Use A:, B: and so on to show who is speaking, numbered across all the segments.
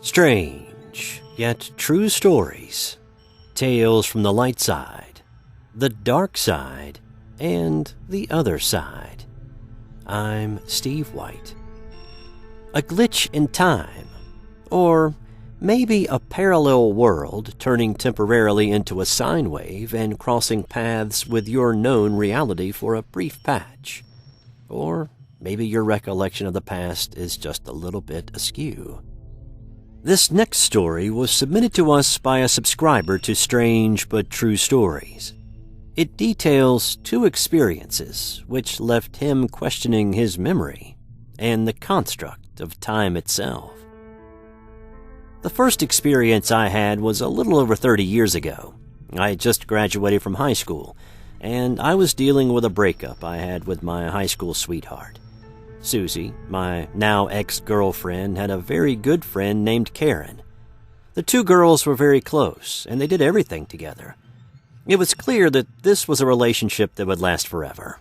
A: Strange, yet true stories. Tales from the light side, the dark side, and the other side. I'm Steve White. A glitch in time, or maybe a parallel world turning temporarily into a sine wave and crossing paths with your known reality for a brief patch. Or maybe your recollection of the past is just a little bit askew. This next story was submitted to us by a subscriber to Strange But True Stories. It details two experiences which left him questioning his memory and the construct of time itself. The first experience I had was a little over 30 years ago. I had just graduated from high school, and I was dealing with a breakup I had with my high school sweetheart. Susie, my now ex-girlfriend, had a very good friend named Karen. The two girls were very close, and they did everything together. It was clear that this was a relationship that would last forever.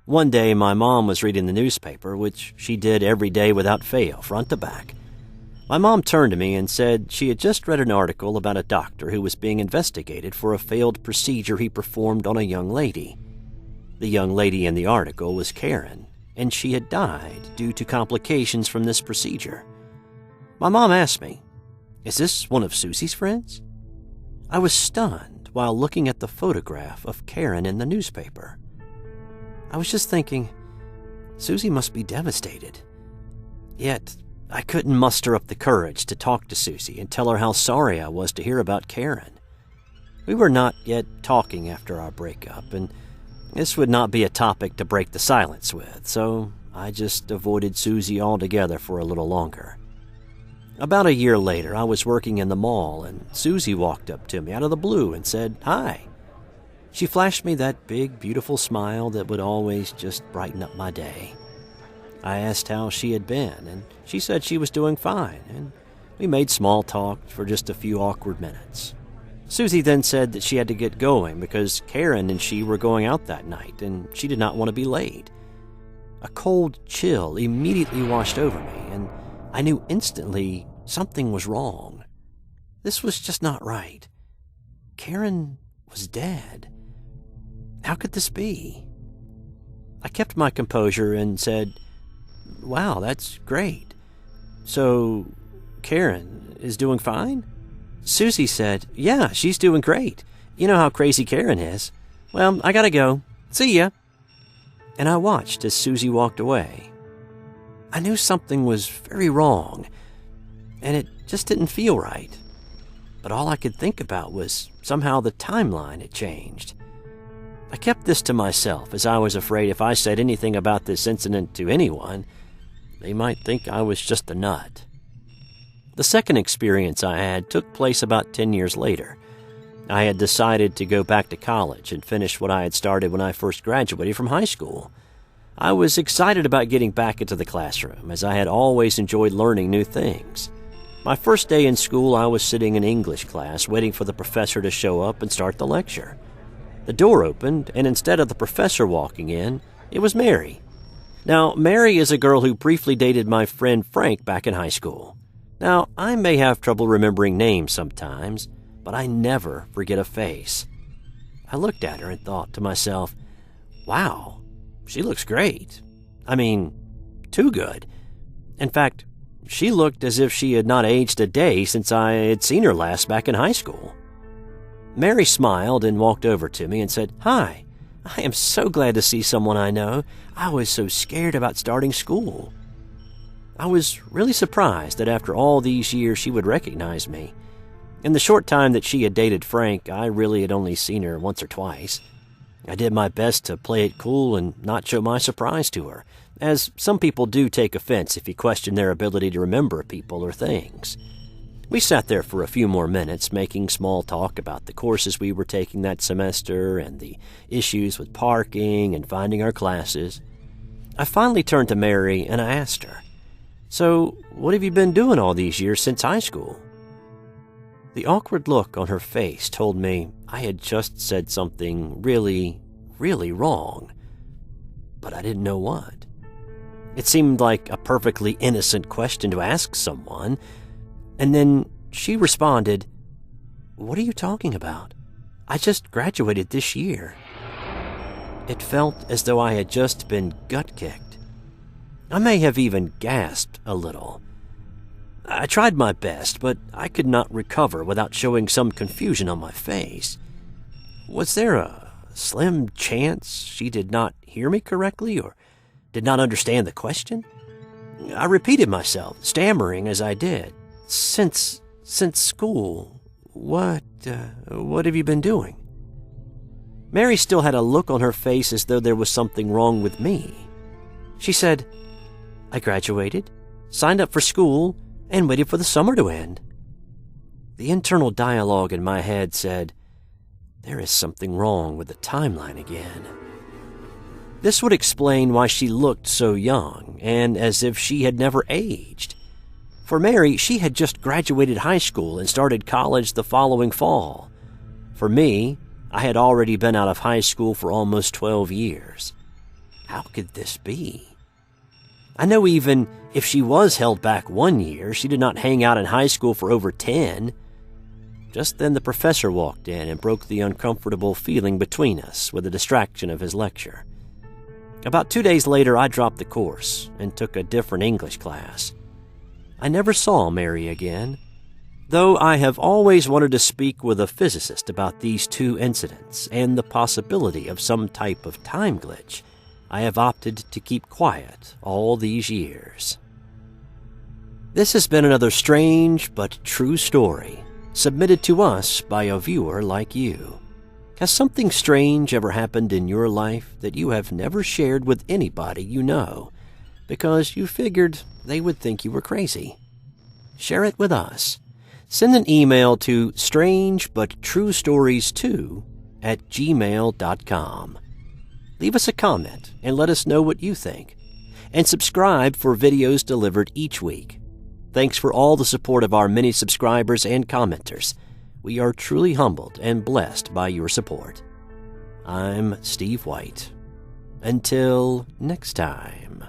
A: One day, my mom was reading the newspaper, which she did every day without fail, front to back. My mom turned to me and said she had just read an article about a doctor who was being investigated for a failed procedure he performed on a young lady. The young lady in the article was Karen, and she had died due to complications from this procedure. My mom asked me, "Is this one of Susie's friends?" I was stunned while looking at the photograph of Karen in the newspaper. I was just thinking, Susie must be devastated. Yet, I couldn't muster up the courage to talk to Susie and tell her how sorry I was to hear about Karen. We were not yet talking after our breakup, and this would not be a topic to break the silence with, so I just avoided Susie altogether for a little longer. About a year later, I was working in the mall, and Susie walked up to me out of the blue and said, "Hi." She flashed me that big, beautiful smile that would always just brighten up my day. I asked how she had been, and she said she was doing fine, and we made small talk for just a few awkward minutes. Susie then said that she had to get going because Karen and she were going out that night, and she did not want to be late. A cold chill immediately washed over me, and I knew instantly something was wrong. This was just not right. Karen was dead. How could this be? I kept my composure and said, "Wow, that's great. So, Karen is doing fine?" Susie said, "Yeah, she's doing great. You know how crazy Karen is. Well, I gotta go. See ya." And I watched as Susie walked away. I knew something was very wrong, and it just didn't feel right. But all I could think about was somehow the timeline had changed. I kept this to myself as I was afraid if I said anything about this incident to anyone, they might think I was just a nut. The second experience I had took place about 10 years later. I had decided to go back to college and finish what I had started when I first graduated from high school. I was excited about getting back into the classroom, as I had always enjoyed learning new things. My first day in school, I was sitting in English class waiting for the professor to show up and start the lecture. The door opened, and instead of the professor walking in, it was Mary. Now, Mary is a girl who briefly dated my friend Frank back in high school. Now, I may have trouble remembering names sometimes, but I never forget a face. I looked at her and thought to myself, wow, she looks great. I mean, too good. In fact, she looked as if she had not aged a day since I had seen her last back in high school. Mary smiled and walked over to me and said, "Hi, I am so glad to see someone I know. I was so scared about starting school." I was really surprised that after all these years she would recognize me. In the short time that she had dated Frank, I really had only seen her once or twice. I did my best to play it cool and not show my surprise to her, as some people do take offense if you question their ability to remember people or things. We sat there for a few more minutes, making small talk about the courses we were taking that semester and the issues with parking and finding our classes. I finally turned to Mary and I asked her, "So, what have you been doing all these years since high school?" The awkward look on her face told me I had just said something really, really wrong, but I didn't know what. It seemed like a perfectly innocent question to ask someone, And then she responded, "What are you talking about? I just graduated this year." It felt as though I had just been gut-kicked. I may have even gasped a little. I tried my best, but I could not recover without showing some confusion on my face. Was there a slim chance she did not hear me correctly or did not understand the question? I repeated myself, stammering as I did. Since school, what have you been doing?" Mary still had a look on her face as though there was something wrong with me. She said, "I graduated, signed up for school, and waited for the summer to end." The internal dialogue in my head said, there is something wrong with the timeline again. This would explain why she looked so young and as if she had never aged. For Mary, she had just graduated high school and started college the following fall. For me, I had already been out of high school for almost 12 years. How could this be? I know even if she was held back 1 year, she did not hang out in high school for over 10. Just then the professor walked in and broke the uncomfortable feeling between us with a distraction of his lecture. About 2 days later, I dropped the course and took a different English class. I never saw Mary again. Though I have always wanted to speak with a physicist about these two incidents and the possibility of some type of time glitch, I have opted to keep quiet all these years. This has been another strange but true story, submitted to us by a viewer like you. Has something strange ever happened in your life that you have never shared with anybody you know because you figured they would think you were crazy? Share it with us. Send an email to strangebutTrueStories2@gmail.com. Leave us a comment and let us know what you think. And subscribe for videos delivered each week. Thanks for all the support of our many subscribers and commenters. We are truly humbled and blessed by your support. I'm Steve White. Until next time.